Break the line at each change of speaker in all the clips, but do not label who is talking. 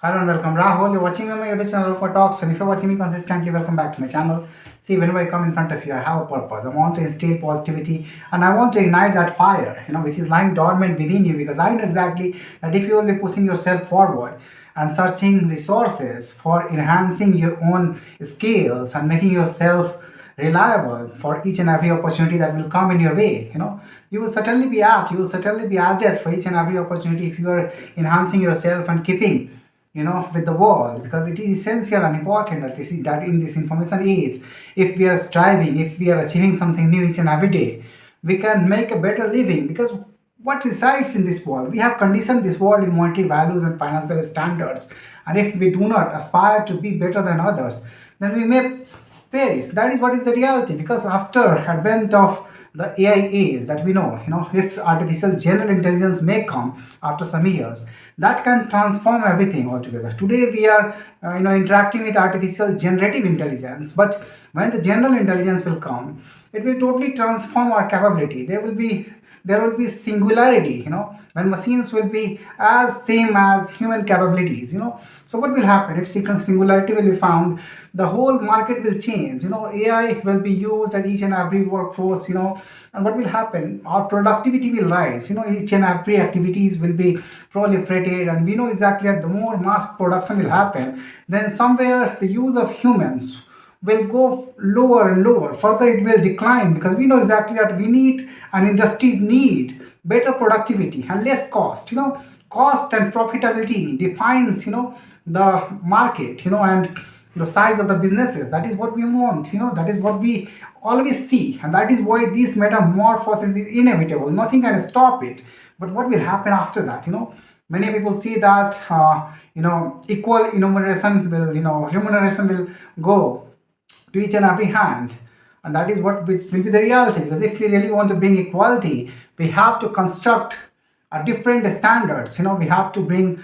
Hello and welcome, Rahul. You're watching me on my YouTube channel for talks. And if you're watching me consistently, welcome back to my channel. See, whenever I come in front of you, I have a purpose. I want to instill positivity and I want to ignite that fire, which is lying dormant within you, because I know exactly that if you will be pushing yourself forward and searching resources for enhancing your own skills and making yourself reliable for each and every opportunity that will come in your way, you will certainly be apt, you will certainly be adept for each and every opportunity if you are enhancing yourself and keeping with the world, because it is essential and important that that in this information is, if we are striving, if we are achieving something new each and every day, we can make a better living. Because what resides in this world, we have conditioned this world in monetary values and financial standards, and if we do not aspire to be better than others, then we may perish. That is what is the reality. Because after advent of the AI is that we know, if artificial general intelligence may come after some years, that can transform everything altogether. Today we are, interacting with artificial generative intelligence, but when the general intelligence will come, it will totally transform our capability. There will be singularity, when machines will be as same as human capabilities. So what will happen if singularity will be found? The whole market will change. AI will be used at each and every workforce. And what will happen? Our productivity will rise. Each and every activities will be proliferated, and we know exactly that the more mass production will happen, then somewhere the use of humans will go lower and lower. Further, it will decline, because we know exactly that we need, and industries need better productivity and less cost. Cost and profitability defines, the market, and the size of the businesses. That is what we want. That is what we always see, and that is why this metamorphosis is inevitable. Nothing can stop it. But what will happen after that? Many people see that equal remuneration will go to each and every hand, and that is what will be the reality. Because if we really want to bring equality, we have to construct different standards. We have to bring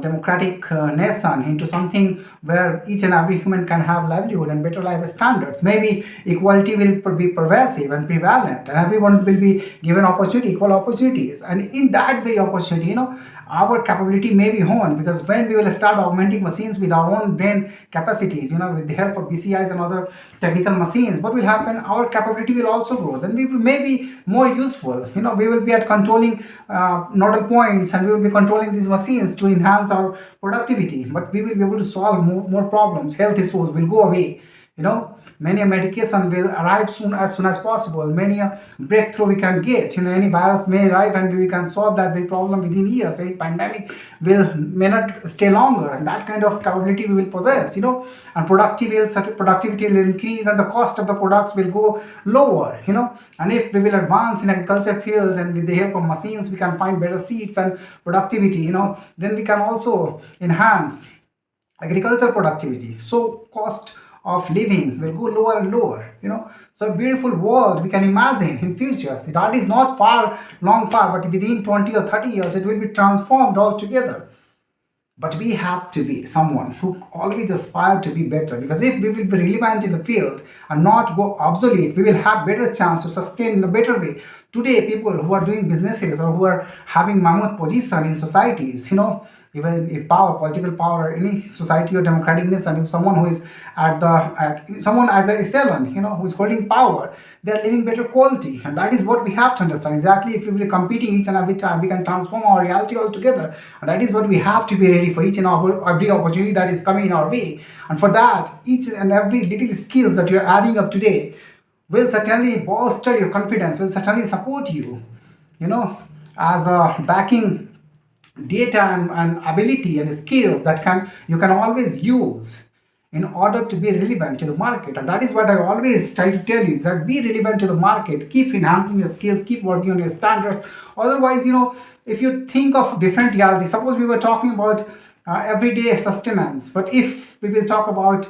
democratic nation into something where each and every human can have livelihood and better life standards. Maybe equality will be pervasive and prevalent, and everyone will be given opportunity, equal opportunities. And in that very opportunity, our capability may be honed, because when we will start augmenting machines with our own brain capacities, with the help of BCIs and other technical machines, what will happen? Our capability will also grow. Then we may be more useful. We will be at controlling nodal points, and we will be controlling these machines to enhance our productivity. But we will be able to solve more problems. Health issues will go away. Many a medication will arrive as soon as possible. Many a breakthrough we can get. Any virus may arrive and we can solve that very problem within years. Any pandemic may not stay longer, and that kind of capability we will possess. And productivity will increase, and the cost of the products will go lower. And if we will advance in agriculture field, and with the help of machines we can find better seeds and productivity. Then we can also enhance agriculture productivity. So cost of living will go lower and lower. So a beautiful world we can imagine in future. That is not long far, but within 20 or 30 years it will be transformed altogether. But we have to be someone who always aspire to be better, because if we will be relevant in the field and not go obsolete, we will have better chance to sustain in a better way. Today, people who are doing businesses or who are having mammoth position in societies, even if power, political power, any society or democratic nation, if someone who is someone as a echelon, who is holding power, they are living better quality. And that is what we have to understand. Exactly, if we will be competing each and every time, we can transform our reality altogether. And that is what we have to be ready for each and every opportunity that is coming in our way. And for that, each and every little skills that you are adding up today will certainly bolster your confidence, will certainly support you, as a backing data and ability and skills that you can always use in order to be relevant to the market. And that is what I always try to tell you, is that be relevant to the market, keep enhancing your skills, keep working on your standards. Otherwise, if you think of different reality, suppose we were talking about everyday sustenance, but if we will talk about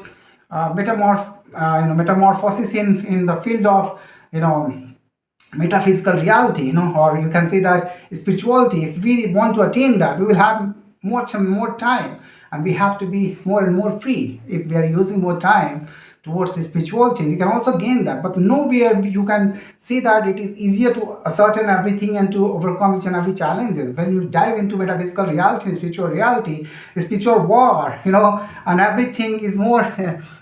metamorphosis in the field of metaphysical reality, or you can say that spirituality, if we want to attain that, we will have much and more time, and we have to be more and more free. If we are using more time towards spirituality, we can also gain that. But nowhere you can see that it is easier to ascertain everything and to overcome each and every challenges. When you dive into metaphysical reality, spiritual reality, spiritual war, and everything is more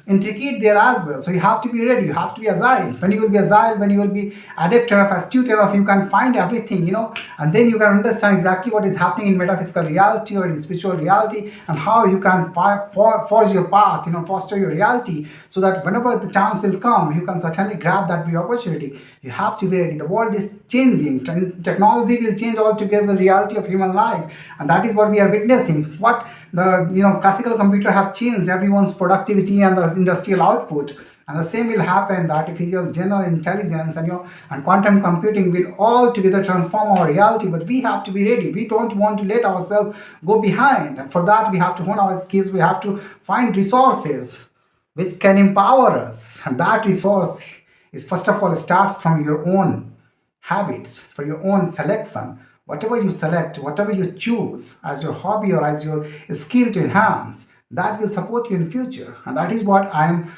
intricate there as well. So you have to be ready, you have to be agile. When you will be agile, when you will be adept enough, astute enough, you can find everything, and then you can understand exactly what is happening in metaphysical reality or in spiritual reality, and how you can forge your path, foster your reality, so that whenever the chance will come, you can certainly grab that opportunity. You have to be ready. The world is changing. Technology will change altogether the reality of human life, and that is what we are witnessing. What the classical computer have changed everyone's productivity and the industrial output. And the same will happen. The artificial general intelligence and quantum computing will all together transform our reality. But we have to be ready. We don't want to let ourselves go behind. And for that, we have to hone our skills. We have to find resources which can empower us. And that resource is, first of all, starts from your own habits, for your own selection. Whatever you select, whatever you choose as your hobby or as your skill to enhance, that will support you in future. And that is what I'm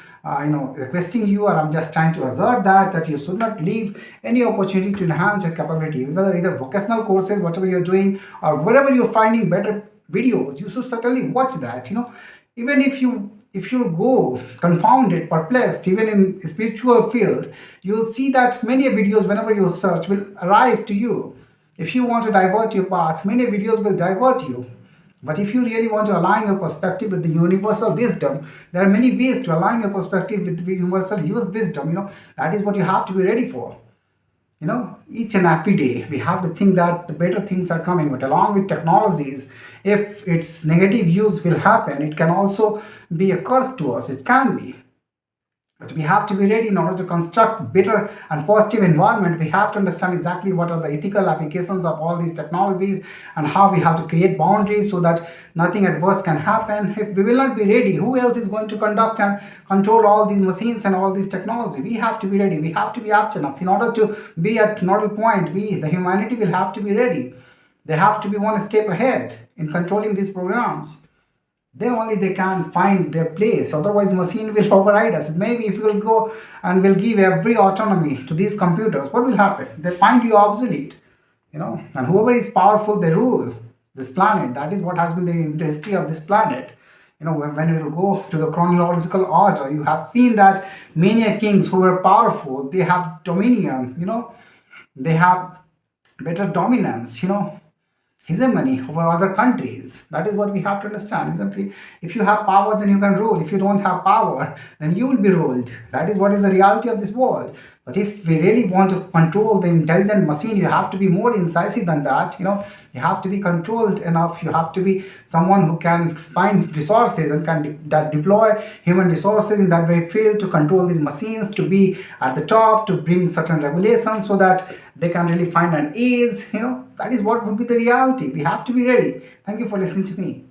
requesting you, or I'm just trying to assert that you should not leave any opportunity to enhance your capability, whether either vocational courses, whatever you're doing, or wherever you're finding better videos, you should certainly watch that. Even if you go confounded, perplexed, even in spiritual field, you'll see that many videos, whenever you search, will arrive to you. If you want to divert your path, many videos will divert you. But if you really want to align your perspective with the universal wisdom, there are many ways to align your perspective with the universal wisdom. That is what you have to be ready for. Each and every day we have to think that the better things are coming. But along with technologies, if its negative use will happen, it can also be a curse to us. It can be. But we have to be ready in order to construct better and positive environment. We have to understand exactly what are the ethical applications of all these technologies, and how we have to create boundaries so that nothing adverse can happen. If we will not be ready, who else is going to conduct and control all these machines and all these technology? We have to be ready. We have to be apt enough. In order to be at nodal point, the humanity will have to be ready. They have to be one step ahead in controlling these programs. Then only they can find their place. Otherwise, machine will override us. Maybe if we will go and will give every autonomy to these computers, what will happen? They find you obsolete. And whoever is powerful, they rule this planet. That is what has been the history of this planet. When you will go to the chronological order, you have seen that many kings who were powerful, they have dominion. They have better dominance. Hegemony over other countries. That is what we have to understand, isn't it? If you have power, then you can rule. If you don't have power, then you will be ruled. That is what is the reality of this world. But if we really want to control the intelligent machine, you have to be more incisive than that. You have to be controlled enough. You have to be someone who can find resources and can deploy human resources in that very field to control these machines, to be at the top, to bring certain regulations so that they can really find an ease. That is what would be the reality. We have to be ready. Thank you for listening to me.